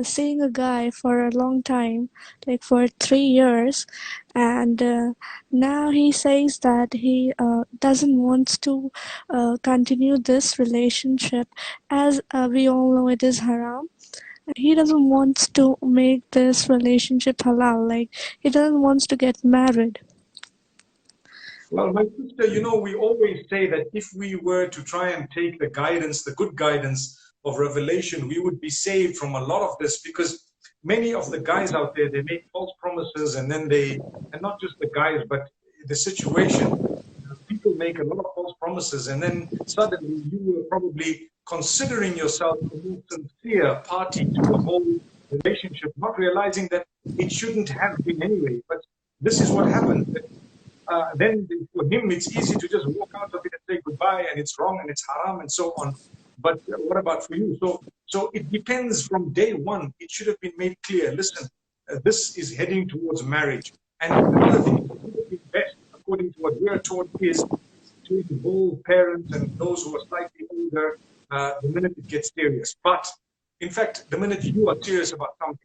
seeing a guy for a long time, like for 3 years, and now he says that he doesn't want to continue this relationship, as we all know it is haram. He doesn't want to make this relationship halal, like he doesn't want to get married. Well, my sister, we always say that if we were to try and take the guidance, the good guidance of revelation, we would be saved from a lot of this, because many of the guys out there, they make false promises, and then and not just the guys, but the situation, people make a lot of false promises, and then suddenly you were probably considering yourself a more sincere party to the whole relationship, not realizing that it shouldn't have been anyway. But this is what happens. Then for him, it's easy to just walk out of it and say goodbye, and it's wrong and it's haram and so on. But what about for you? So it depends from day one. It should have been made clear. Listen, this is heading towards marriage. And another thing, it would have been best, according to what we're taught, is to involve parents and those who are slightly older the minute it gets serious. But in fact, the minute you are serious about something.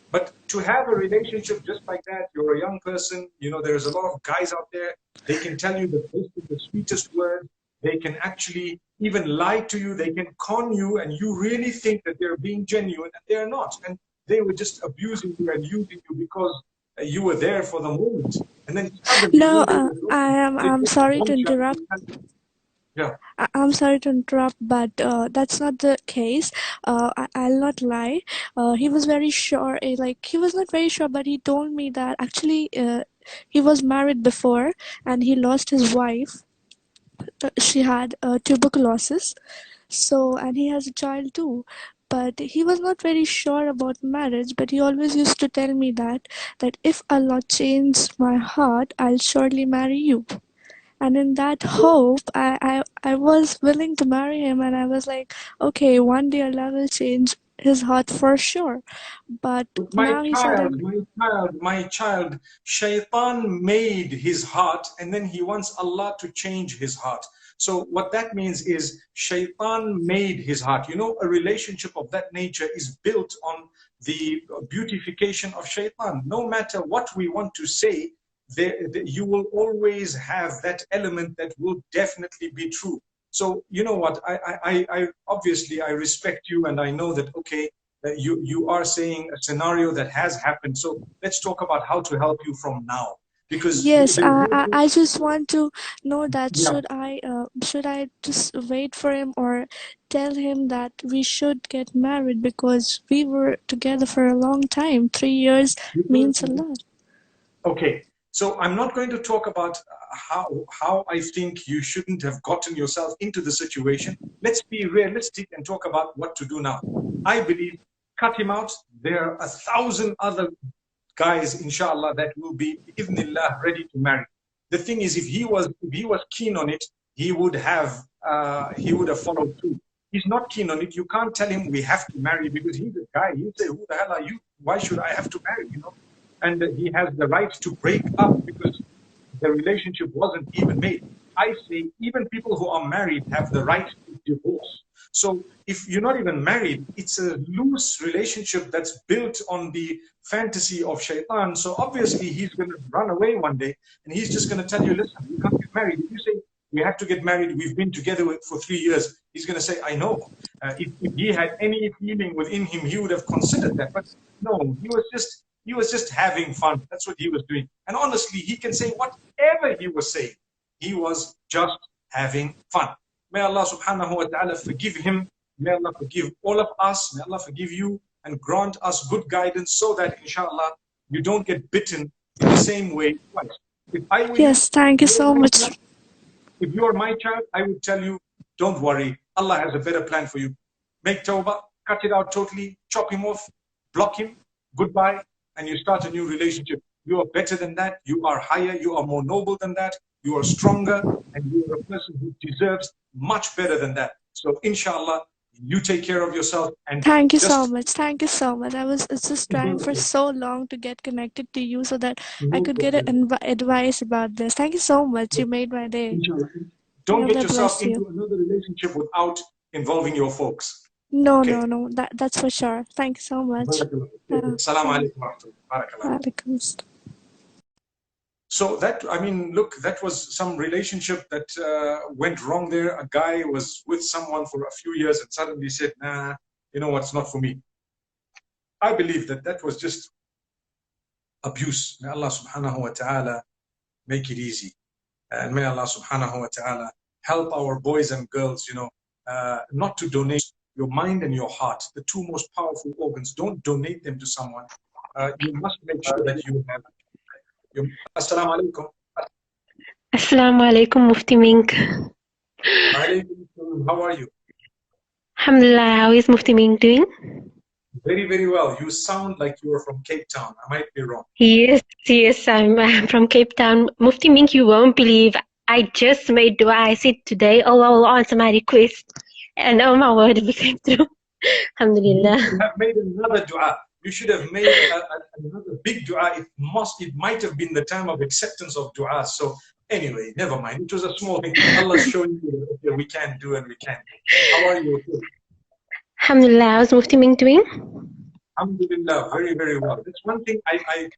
But to have a relationship just like that, you're a young person, there's a lot of guys out there, they can tell you the sweetest words, they can actually even lie to you, they can con you, and you really think that they're being genuine, and they're not. And they were just abusing you and using you because you were there for the moment. And then suddenly, No, they were I'm sorry to interrupt. Yeah. I'm sorry to interrupt, but that's not the case. I'll not lie. He was very sure, like, he was not very sure, but he told me that actually he was married before and he lost his wife. She had tuberculosis, so, and he has a child too. But he was not very sure about marriage, but he always used to tell me that if Allah changed my heart, I'll surely marry you. And in that hope, I was willing to marry him, and I was like, okay, one day Allah will change his heart for sure. But My now he child, suddenly, my child, Shaitan made his heart, and then he wants Allah to change his heart. So what that means is Shaitan made his heart. A relationship of that nature is built on the beautification of Shaitan. No matter what we want to say, you will always have that element that will definitely be true. So you know what? I obviously I respect you, and I know that, okay, you are saying a scenario that has happened. So let's talk about how to help you from now, because yes, there's no. I just want to know that Yeah. should I just wait for him or tell him that we should get married because we were together for a long time. 3 years means a lot. Okay, so I'm not going to talk about how I think you shouldn't have gotten yourself into the situation. Let's be realistic and talk about what to do now. I believe cut him out. There are 1,000 other guys, inshallah, that will be, ibnillah, ready to marry. The thing is, if he was keen on it, he would have followed through. He's not keen on it. You can't tell him we have to marry, because he's a guy. He'll say, who the hell are you? Why should I have to marry? And he has the right to break up because the relationship wasn't even made. I say even people who are married have the right to divorce. So if you're not even married, it's a loose relationship that's built on the fantasy of shaitan. So obviously he's going to run away one day, and he's just going to tell you, listen, you can't get married. If you say, we have to get married, we've been together for 3 years, he's going to say, I know. If he had any feeling within him, he would have considered that. But no, he was just having fun. That's what he was doing. And honestly, he can say whatever he was saying. He was just having fun. May Allah subhanahu wa ta'ala forgive him. May Allah forgive all of us. May Allah forgive you and grant us good guidance so that, inshallah, you don't get bitten in the same way twice. If I were you, Yes, thank you so much. if you are my child, I would tell you, don't worry. Allah has a better plan for you. Make tawbah, cut it out totally, chop him off, block him, goodbye, and you start a new relationship. You are better than that. You are higher. You are more noble than that. You are stronger, and you are a person who deserves much better than that. So, inshallah, you take care of yourself and Thank you so just. much. Thank you so much. I was just trying for so long to get connected to you so that I No could get problem. advice about this. Thank you so much. You made my day. Inshallah. May Don't get Allah yourself bless you. into another relationship without involving your folks. No, Okay. no, no. That's for sure. Thank you so much. Assalamu alaikum wa rahmatullahi. Barakallah. Walaikum assalam. So that, I mean, look, that was some relationship that went wrong there. A guy was with someone for a few years and suddenly said, nah, you know what's not for me. I believe that that was just abuse. May Allah subhanahu wa ta'ala make it easy. And may Allah subhanahu wa ta'ala help our boys and girls, not to donate your mind and your heart, the two most powerful organs. Don't donate them to someone. You must make sure that you have. Assalamu alaikum. Assalamu alaikum, Mufti Menk. How are you? Alhamdulillah, how is Mufti Menk doing? Very, very well. You sound like you are from Cape Town. I might be wrong. Yes, I'm from Cape Town. Mufti Menk, you won't believe, I just made dua. I said today, Allah will answer my request. And oh my word, it became true. Alhamdulillah. You should have made another dua. You should have made another big dua. It might have been the time of acceptance of dua. So anyway, never mind. It was a small thing. Allah's showing you that okay, we can do and we can do. How are you? Alhamdulillah, how's Mufti Menk doing? Alhamdulillah, very, very well. That's one thing I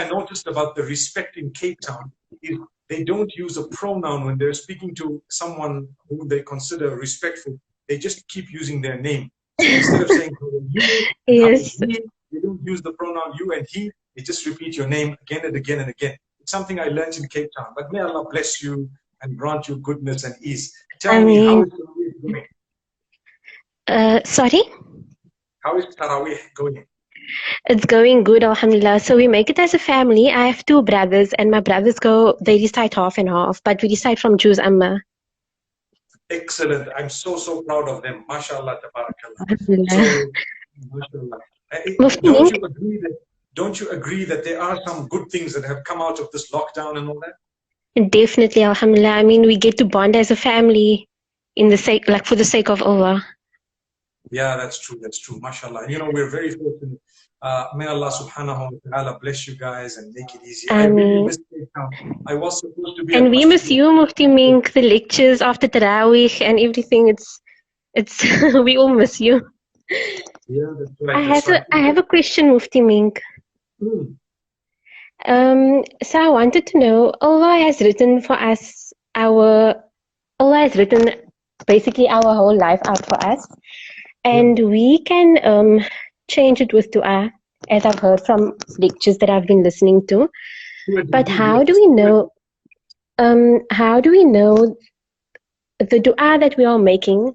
noticed about the respect in Cape Town is they don't use a pronoun when they're speaking to someone who they consider respectful. They just keep using their name. So instead of saying you and Yes. he, they don't use the pronoun you and he. They just repeat your name again and again and again. It's something I learned in Cape Town. But may Allah bless you and grant you goodness and ease. Tell me, how is Taraweeh going? Sorry? How is Taraweeh going? It's going good, alhamdulillah. So we make it as a family. I have two brothers, and my brothers they recite half and half, but we recite from Juz Amma. Excellent. I'm so proud of them. MashaAllah, tabarakallah. Alhamdulillah. So, MashaAllah. Don't you agree that there are some good things that have come out of this lockdown and all that? Definitely, alhamdulillah. I mean, we get to bond as a family for the sake of Allah. Yeah, that's true. That's true. MashaAllah. We're very fortunate. May Allah subhanahu wa ta'ala bless you guys and make it easy. I really miss Cape Town. I was supposed to be. And we miss you, Mufti Menk, the lectures after Taraweeh and everything. It's we all miss you. Yeah, that's right. I have a question, Mufti Menk. So I wanted to know, Allah has written for us Allah has written basically our whole life out for us. And we can change it with dua, as I've heard from lectures that I've been listening to. But how do we know the dua that we are making,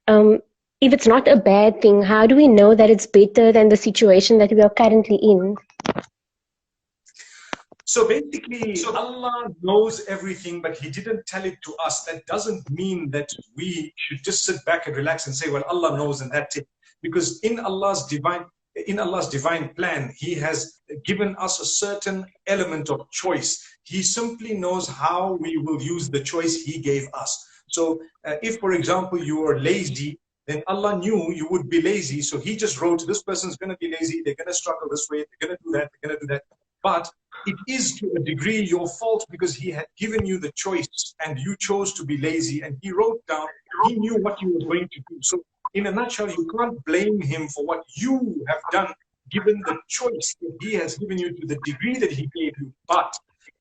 if it's not a bad thing, how do we know that it's better than the situation that we are currently in? So basically, Allah knows everything, but He didn't tell it to us. That doesn't mean that we should just sit back and relax and say, well, Allah knows and that's it. Because in Allah's divine plan, He has given us a certain element of choice. He simply knows how we will use the choice He gave us. So if, for example, you are lazy, then Allah knew you would be lazy. So He just wrote, this person's going to be lazy. They're going to struggle this way. They're going to do that. They're going to do that. But it is to a degree your fault because He had given you the choice and you chose to be lazy. And He wrote down, He knew what you were going to do. So in a nutshell, you can't blame Him for what you have done, given the choice that He has given you to the degree that He gave you. But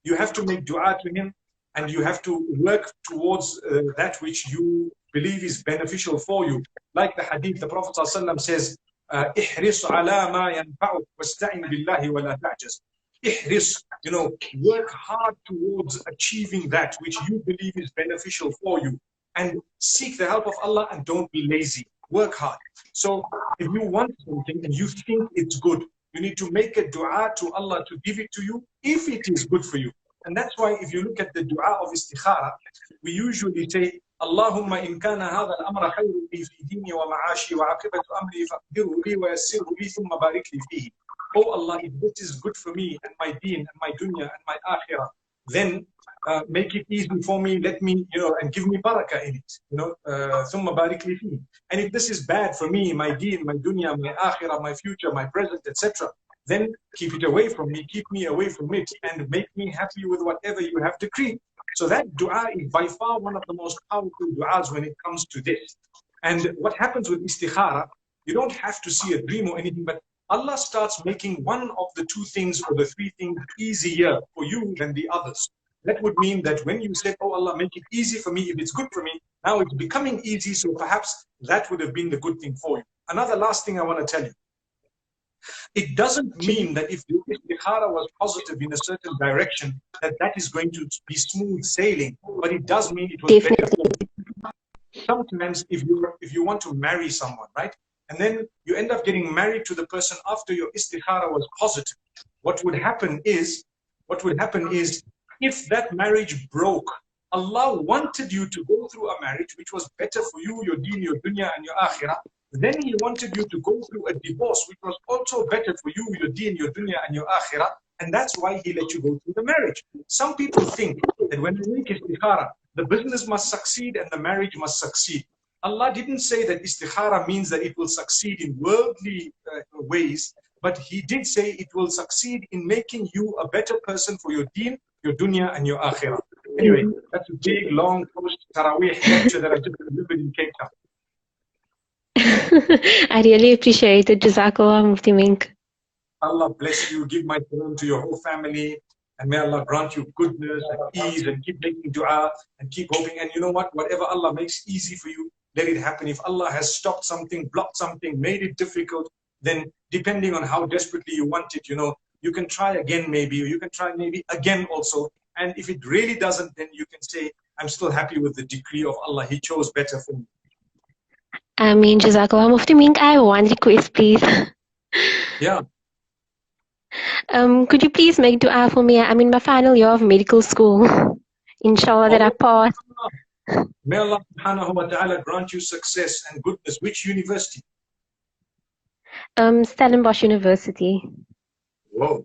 you have to make dua to Him and you have to work towards that which you believe is beneficial for you. Like the hadith, the Prophet ﷺ says, "Ihris ala ma yanfa'uk wasta'in billahi wa la ta'jaz." Ihris, work hard towards achieving that which you believe is beneficial for you, and seek the help of Allah and don't be lazy. Work hard. So if you want something and you think it's good, you need to make a dua to Allah to give it to you if it is good for you. And that's why if you look at the dua of istikhara, we usually say, Allahumma in kana hadha al-amra khayrun li fi dini wa ma'ashi wa aqibatu amri faqdiru li wa yassirhu li thumma barik li fihi. Oh Allah, if this is good for me and my deen and my dunya and my akhirah, then make it easy for me, let me, and give me barakah in it, thumma barik li fihi. And if this is bad for me, my deen, my dunya, my akhirah, my future, my present, etc., then keep it away from me, keep me away from it, and make me happy with whatever you have decreed. So that dua is by far one of the most powerful du'as when it comes to this. And what happens with istikhara, you don't have to see a dream or anything, but Allah starts making one of the two things or the three things easier for you than the others. That would mean that when you said, oh Allah, make it easy for me, if it's good for me, now it's becoming easy, so perhaps that would have been the good thing for you. Another last thing I want to tell you. It doesn't mean that if the istikhara was positive in a certain direction, that that is going to be smooth sailing, but it does mean it was better Definitely. for you. Sometimes if you want to marry someone, right, and then you end up getting married to the person after your istikhara was positive, what would happen is if that marriage broke, Allah wanted you to go through a marriage which was better for you, your deen, your dunya, and your akhirah. Then He wanted you to go through a divorce which was also better for you, your deen, your dunya, and your akhirah. And that's why He let you go through the marriage. Some people think that when you make istikhara, the business must succeed and the marriage must succeed. Allah didn't say that istikhara means that it will succeed in worldly ways, but He did say it will succeed in making you a better person for your deen, your dunya, and your akhirah. Anyway, that's a big, long, post-Taraweeh lecture that I just delivered in Cape Town. I really appreciate it. Jazakallah, Mufti Menk. Allah bless you, give my salam to your whole family, and may Allah grant you goodness and ease, and keep making dua and keep hoping. And you know what? Whatever Allah makes easy for you, let it happen. If Allah has stopped something, blocked something, made it difficult, then depending on how desperately you want it, you can try again maybe, or you can try maybe again also. And if it really doesn't, then you can say, I'm still happy with the decree of Allah. He chose better for me. I mean, Jazakallah, Mufti Menk, I have one request, please. Yeah. Could you please make dua for me? I'm in my final year of medical school. Inshallah that I pass. May Allah subhanahu wa ta'ala grant you success and goodness. Which university? Stellenbosch University. Whoa,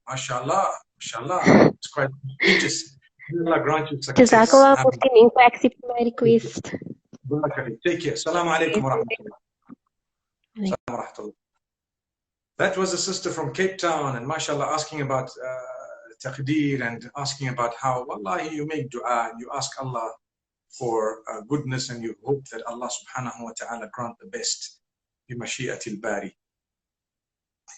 mashallah, mashallah. It's quite prestigious. May Allah grant you success. Jazakallah, Mufti Menk, for accepting my request. Take care. Assalamu alaikum wa rahmatullah. That was a sister from Cape Town, and mashallah, asking about taqdeer and asking about how, wallahi, you make dua and you ask Allah for goodness and you hope that Allah subhanahu wa ta'ala grant the best. Bi mashi'atil bari.